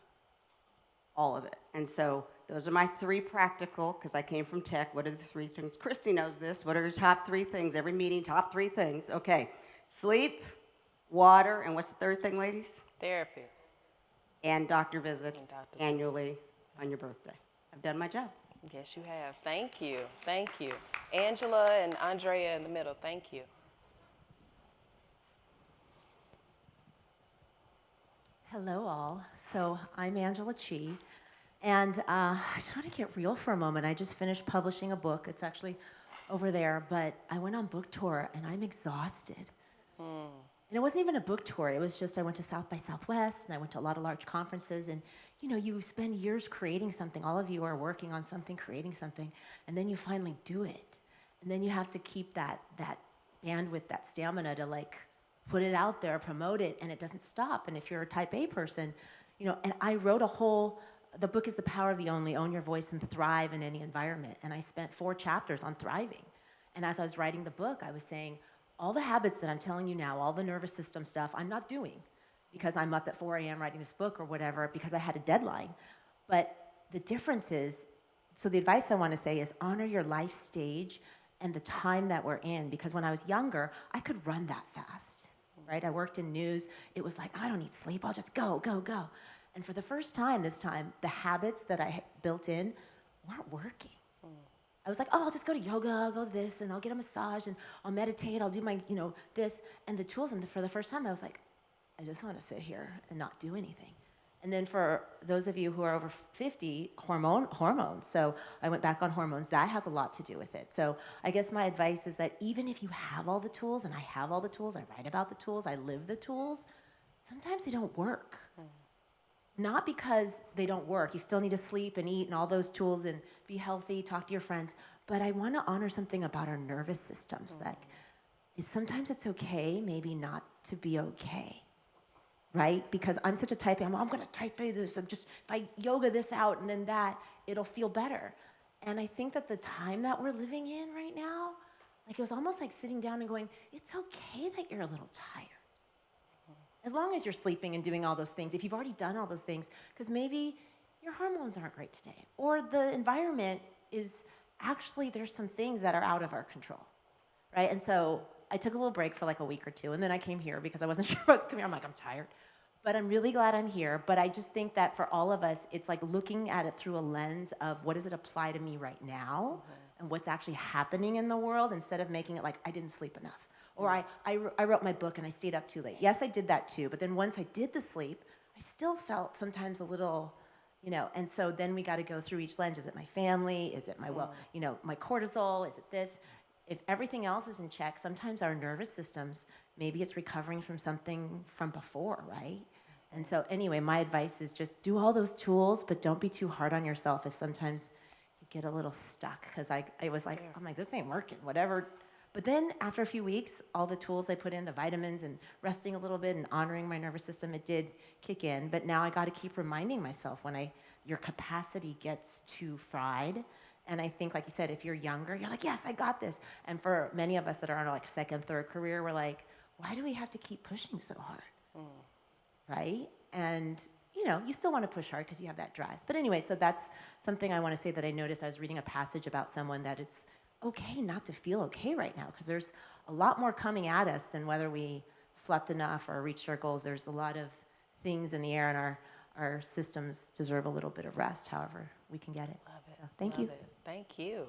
All of it. And so those are my three practical, because I came from tech. What are the three things? Christy knows this. What are the top three things? Every meeting, top three things. Okay. Sleep, water, and what's the third thing, ladies? Therapy. And doctor visits annually on your birthday. I've done my job. Yes, you have. Thank you. Thank you. Angela and Andrea in the middle. Thank you. Hello, all. So I'm Angela Chi, and I just want to get real for a moment. I just finished publishing a book. It's actually over there, but I went on book tour, and I'm exhausted. And it wasn't even a book tour. It was just I went to South by Southwest, and I went to a lot of large conferences, and you spend years creating something. All of you are working on something, creating something, and then you finally do it. And then you have to keep that bandwidth, that stamina to put it out there, promote it, and it doesn't stop. And if you're a type A person, and I wrote the book is The Power of the Only, Own Your Voice and Thrive in Any Environment. And I spent 4 chapters on thriving. And as I was writing the book, I was saying, all the habits that I'm telling you now, all the nervous system stuff, I'm not doing because I'm up at 4 a.m. writing this book or whatever, because I had a deadline. But the difference is, so the advice I want to say is honor your life stage and the time that we're in, because when I was younger, I could run that fast, right? I worked in news. It was like, I don't need sleep. I'll just go, go, go. And for the first time this time, the habits that I built in weren't working. I was like, oh, I'll just go to yoga, I'll go to this, and I'll get a massage, and I'll meditate, I'll do my, this, and the tools. And for the first time, I was like, I just want to sit here and not do anything. And then for those of you who are over 50, hormones. So I went back on hormones. That has a lot to do with it. So I guess my advice is that even if you have all the tools, and I have all the tools, I write about the tools, I live the tools, sometimes they don't work. Not because they don't work. You still need to sleep and eat and all those tools and be healthy, talk to your friends. But I want to honor something about our nervous systems. Sometimes it's okay, maybe not to be okay, right? Because I'm such a type A, I'm going to type A this, if I yoga this out and then that, it'll feel better. And I think that the time that we're living in right now, like it was almost like sitting down and going, it's okay that you're a little tired. As long as you're sleeping and doing all those things, if you've already done all those things, because maybe your hormones aren't great today, or the environment is actually, there's some things that are out of our control, right? And so I took a little break for like a week or two, and then I came here because I wasn't sure I was coming here. I'm like, I'm tired. But I'm really glad I'm here. But I just think that for all of us, it's like looking at it through a lens of what does it apply to me right now and what's actually happening in the world, instead of making it like I didn't sleep enough. Or I wrote my book and I stayed up too late. Yes, I did that too. But then once I did the sleep, I still felt sometimes a little, and so then we got to go through each lens. Is it my family? Is it my, my cortisol? Is it this? If everything else is in check, sometimes our nervous systems, maybe it's recovering from something from before, right? And so anyway, my advice is just do all those tools, but don't be too hard on yourself if sometimes you get a little stuck. Because I was like, I'm like, this ain't working, whatever. But then after a few weeks, all the tools I put in, the vitamins and resting a little bit and honoring my nervous system, it did kick in. But now I got to keep reminding myself when your capacity gets too fried. And I think, like you said, if you're younger, you're like, yes, I got this. And for many of us that are on our like second, third career, we're like, why do we have to keep pushing so hard? Right? And you still want to push hard because you have that drive. But anyway, so that's something I want to say that I noticed. I was reading a passage about someone that it's okay not to feel okay right now, because there's a lot more coming at us than whether we slept enough or reached our goals. There's a lot of things in the air, and our systems deserve a little bit of rest, however we can get it. Love it. So, thank you. Thank you.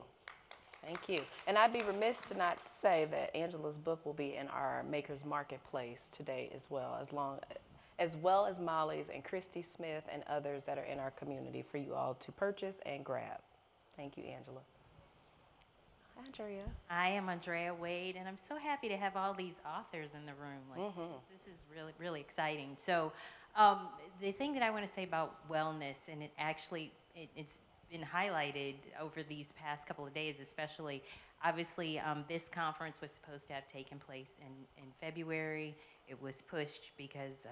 Thank you. And I'd be remiss to not say that Angela's book will be in our Makers Marketplace today as well, as well as Molly's and Christy Smith and others that are in our community for you all to purchase and grab. Thank you, Angela. Andrea. I am Andrea Wade, and I'm so happy to have all these authors in the room. Like, this is really, really exciting. So the thing that I want to say about wellness, and it's been highlighted over these past couple of days, especially, obviously, this conference was supposed to have taken place in February. It was pushed because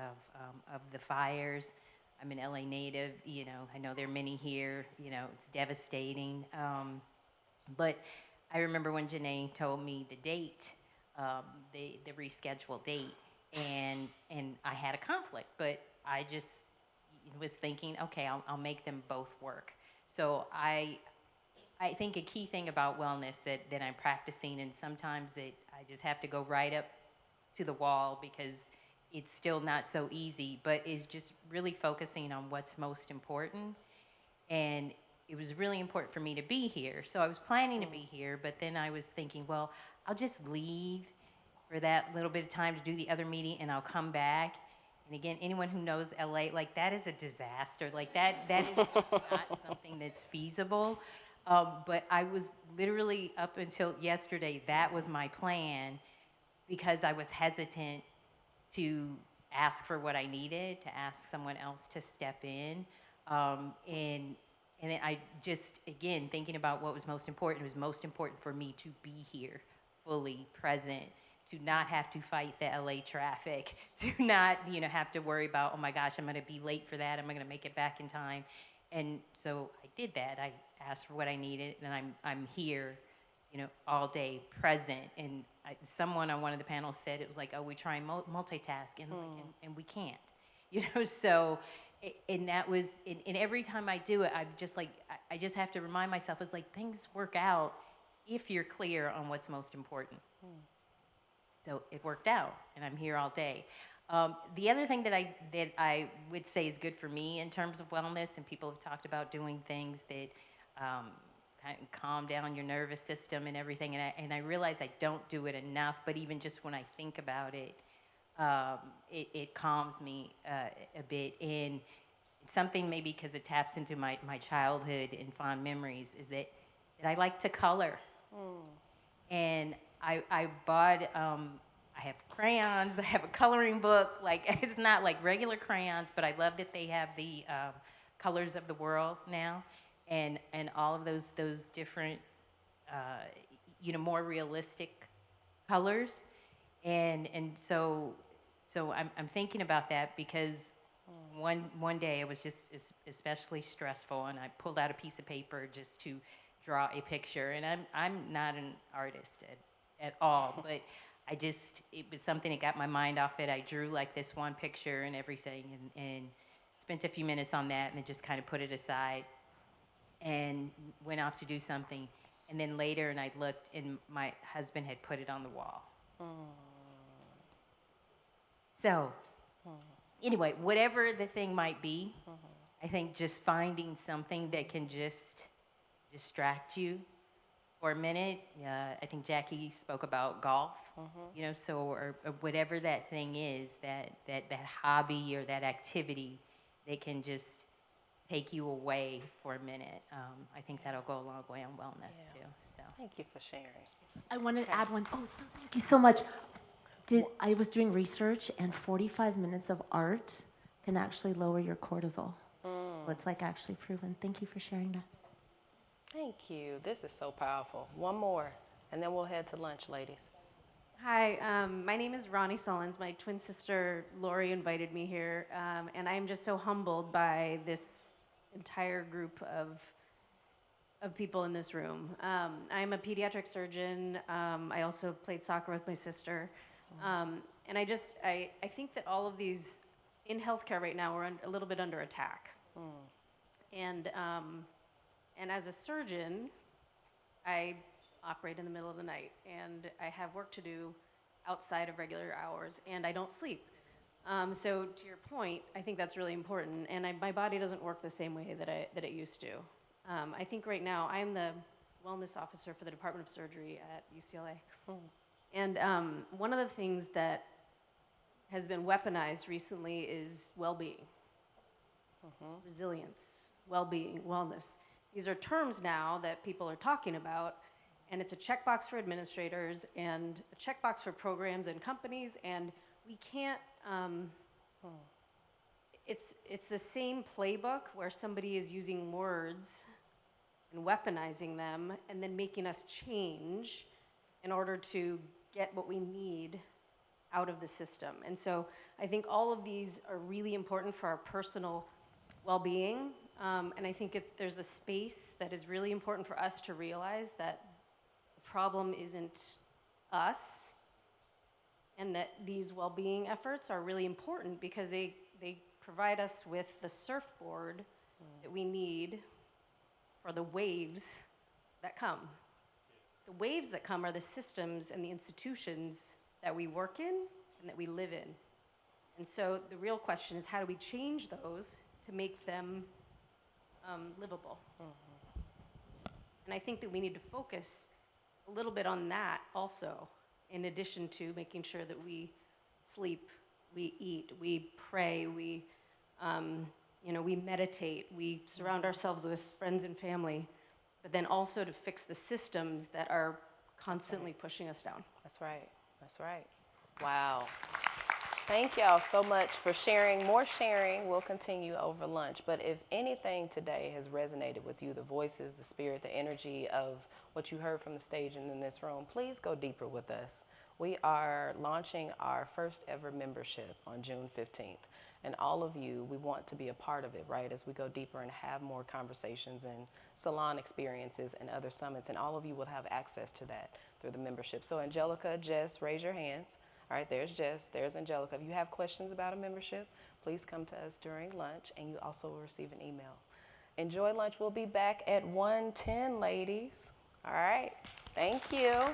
of the fires. I'm an LA native, I know there are many here, it's devastating. But I remember when Janae told me the date, the rescheduled date, and I had a conflict, but I just was thinking, okay, I'll make them both work. So I think a key thing about wellness that I'm practicing, and sometimes I just have to go right up to the wall because it's still not so easy, but is just really focusing on what's most important. And it was really important for me to be here. So I was planning to be here, but then I was thinking, well, I'll just leave for that little bit of time to do the other meeting, and I'll come back. And again, anyone who knows LA, like that is a disaster. Like that is not something that's feasible. But I was literally, up until yesterday, that was my plan, because I was hesitant to ask for what I needed, to ask someone else to step in. And then I just, again, thinking about what was most important, it was most important for me to be here, fully present, to not have to fight the LA traffic, to not, have to worry about, oh my gosh, I'm gonna be late for that, am I gonna make it back in time? And so I did that. I asked for what I needed, and I'm here, all day, present. And someone on one of the panels said, it was like, oh, we try and multitask, and, and we can't, so. And that was, and every time I do it, I'm just like, I just have to remind myself, it's like things work out if you're clear on what's most important. So it worked out, and I'm here all day. The other thing that I would say is good for me in terms of wellness, and people have talked about doing things that kind of calm down your nervous system and everything, and I realize I don't do it enough, but even just when I think about it, it calms me a bit. And it's something, maybe because it taps into my childhood and fond memories, is that I like to color. And I bought, I have crayons, I have a coloring book. Like, it's not like regular crayons, but I love that they have the colors of the world now, and all of those different, more realistic colors. And so I'm thinking about that, because one day it was just especially stressful, and I pulled out a piece of paper just to draw a picture, and I'm not an artist at all, but it was something that got my mind off it. I drew like this one picture and everything, and spent a few minutes on that, and then just kind of put it aside and went off to do something. And then later, and I looked, and my husband had put it on the wall. So, anyway, whatever the thing might be, I think just finding something that can just distract you for a minute. I think Jackie spoke about golf, you know, so, or whatever that thing is, that hobby or that activity that can just take you away for a minute. I think that'll go a long way on wellness too. So thank you for sharing. I want to add one. Oh, so thank you so much. I was doing research, and 45 minutes of art can actually lower your cortisol. It's like actually proven. Thank you for sharing that. Thank you. This is so powerful. One more, and then we'll head to lunch, ladies. Hi, my name is Ronnie Solons. My twin sister Lori invited me here, and I'm just so humbled by this entire group of people in this room. I'm a pediatric surgeon. I also played soccer with my sister. And I think that all of these in healthcare right now are a little bit under attack. And as a surgeon, I operate in the middle of the night, and I have work to do outside of regular hours, and I don't sleep. So to your point, I think that's really important, and my body doesn't work the same way that it used to. I think right now I'm the wellness officer for the Department of Surgery at UCLA. And one of the things that has been weaponized recently is well-being, resilience, well-being, wellness. These are terms now that people are talking about, and it's a checkbox for administrators and a checkbox for programs and companies, and we can't, it's the same playbook where somebody is using words and weaponizing them and then making us change in order to get what we need out of the system. And so I think all of these are really important for our personal well-being. And I think there's a space that is really important for us to realize that the problem isn't us, and that these well-being efforts are really important because they provide us with the surfboard that we need for the waves that come. The waves that come are the systems and the institutions that we work in and that we live in. And so the real question is, how do we change those to make them livable? And I think that we need to focus a little bit on that also, in addition to making sure that we sleep, we eat, we pray, we meditate, we surround ourselves with friends and family, but then also to fix the systems that are constantly pushing us down. That's right. That's right. Wow. Thank y'all so much for sharing. More sharing will continue over lunch. But if anything today has resonated with you, the voices, the spirit, the energy of what you heard from the stage and in this room, please go deeper with us. We are launching our first ever membership on June 15th. And all of you, we want to be a part of it, right, as we go deeper and have more conversations and salon experiences and other summits. And all of you will have access to that through the membership. So Angelica, Jess, raise your hands. All right, there's Jess, there's Angelica. If you have questions about a membership, please come to us during lunch, and you also will receive an email. Enjoy lunch. We'll be back at 1:10, ladies. All right, thank you.